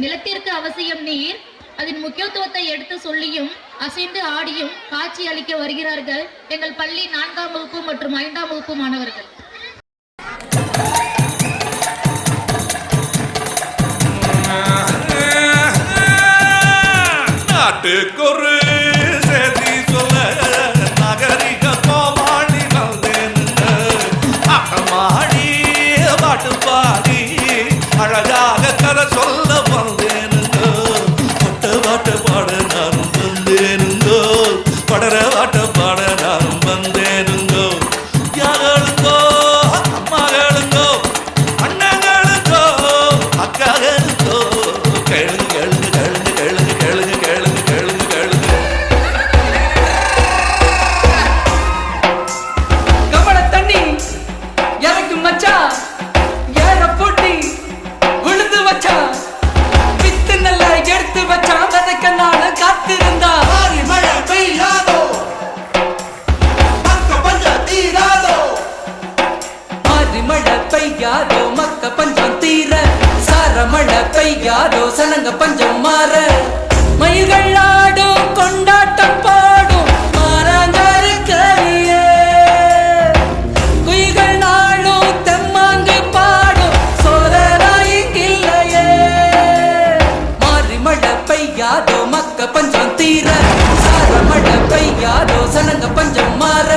நிலத்திற்கு அவசியம் நீர். அதன் முக்கியத்துவத்தை எடுத்து சொல்லியும் அசைந்து ஆடியும் காட்சி அளிக்க வருகிறார்கள் எங்கள் பள்ளி 4ஆம் வகுப்பு மற்றும் 5ஆம் வகுப்பு மாணவர்கள். நாட்டுக்கொரு செய்தி சொல்ல நகரிக கோமாளி வந்தேனுங்க. அகமாடி பாட்டு பாடி அழகாக கதை சொல்ல வந்தேனுங்க. பட்ட பாட்டு பாட நானும் வந்தேனுங்கோ, படர பாட்ட பாட நானும் வந்தேனுங்கோ. யார்களுங்கோ அம்மாகளுங்கோ அண்ணங்களுங்கோ அக்காகளுங்கோ கேளுங்க கேளுங்க கேளுங்க கேளுங்க கேளுங்க கேளுங்க கேளுங்க கேளுங்க. கமல தண்ணி எனக்கு மச்சா ஏற போட்டி விழுந்து வச்சா வித்து நல்லா எடுத்து வச்சா விதைக்க நாள காத்திருந்தா மழை பெய்யாதோ மக்க பஞ்சம் தீராதோ. மாறி மழை பெய்யாதோ மக்க பஞ்சம் தீர சார மழை பெய்யாதோ சனங்க பஞ்சம் மாற மயில்கள் ஆடும் கொண்டாட்டம் பாடும் மாறாங்கருக்கையே குயில்கள் நாளும் தெம்மாங்கு பாடும் சோதராயில்லையே. மாறி மழை பெய்யாதோ மக்க பஞ்சம் தீர சார மழை பெய்யாதோ சனங்க பஞ்சம் மாற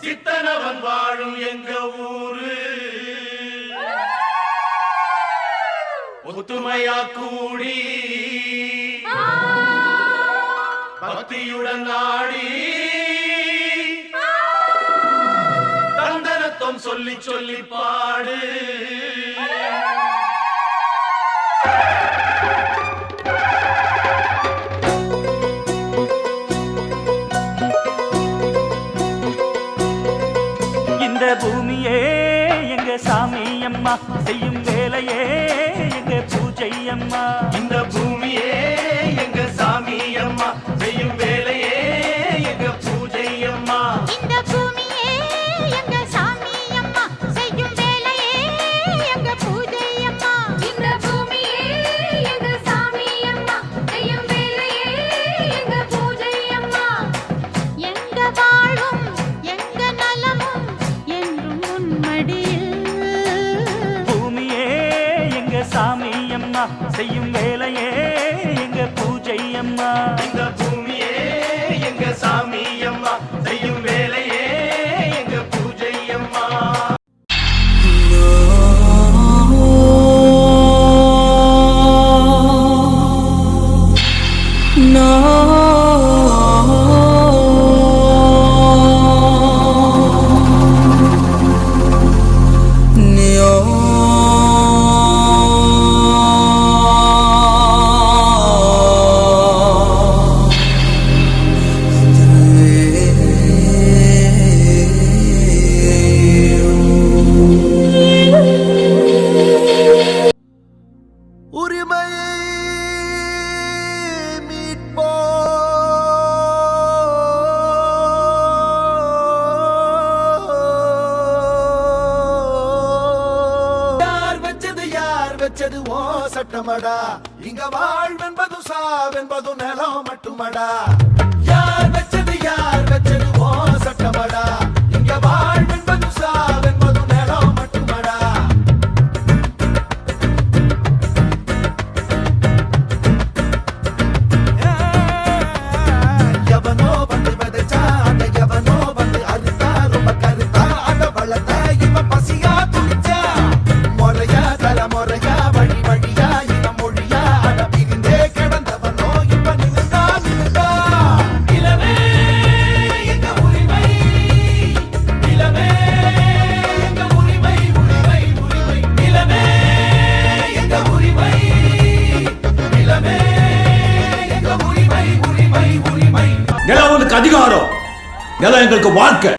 சித்தனவன் வாழும் எங்க ஊரு ஒத்துமையா கூடி பக்தியுடன் நாடி தந்தனத்தம் சொல்லி சொல்லி பாடு. இந்த பூமியே எங்க சாமி அம்மா செய்யும் வேலையே எங்க பூஜை அம்மா. இந்த பூமியே எங்க சாமி அம்மா செய்யும் வேலையே எங்க பூஜை அம்மா. இந்த பூமியே எங்க சாமி அம்மா செய்யும் வேலையே எங்க பூஜை அம்மா. இந்த பூமியே எங்க சாமி அம்மா செய்யும் வேலையே எங்க பூஜை அம்மா. எங்க வாழும் எங்க நலமும் என்றும் உன்மடியில். பூமியே எங்க சாமி அம்மா செய்யும் வேலையே எங்க பூஜை அம்மா. இந்த பூமியே எங்க சாமி அம்மா செய்யும் வேலையே எங்க பூஜை அம்மா. வச்சது ஓ சட்டமடா இங்க வாழ்வென்பதும் சாவென்பதும் நிலம் மட்டுமடா யார் வச்சது ஓ சட்டமடா இங்க வாழ்வென்பதும் சாவென்பதும் நிலம் மட்டுமடா எவனோ வந்து விதைச்சா அந்த எவனோ வந்து அறுத்தா ரொம்ப கருத்தா அந்த வளர்த்தா இவன் பசியா துடிச்சா முறையா தலைமுறையா வழி வழியா இனம் மொழியா அட பிரிந்தே கிடந்தவனோ இப்ப நின்னுதா நிலமே எங்க உரிமை நிலமே எங்க உரிமை உரிமை உரிமை நிலமே எங்க உரிமை நிலமே எங்க உரிமை உரிமை உரிமை நிலம் அவனுக்கு அதிகாரம், நிலம் எங்களுக்கு வாழ்க்கை.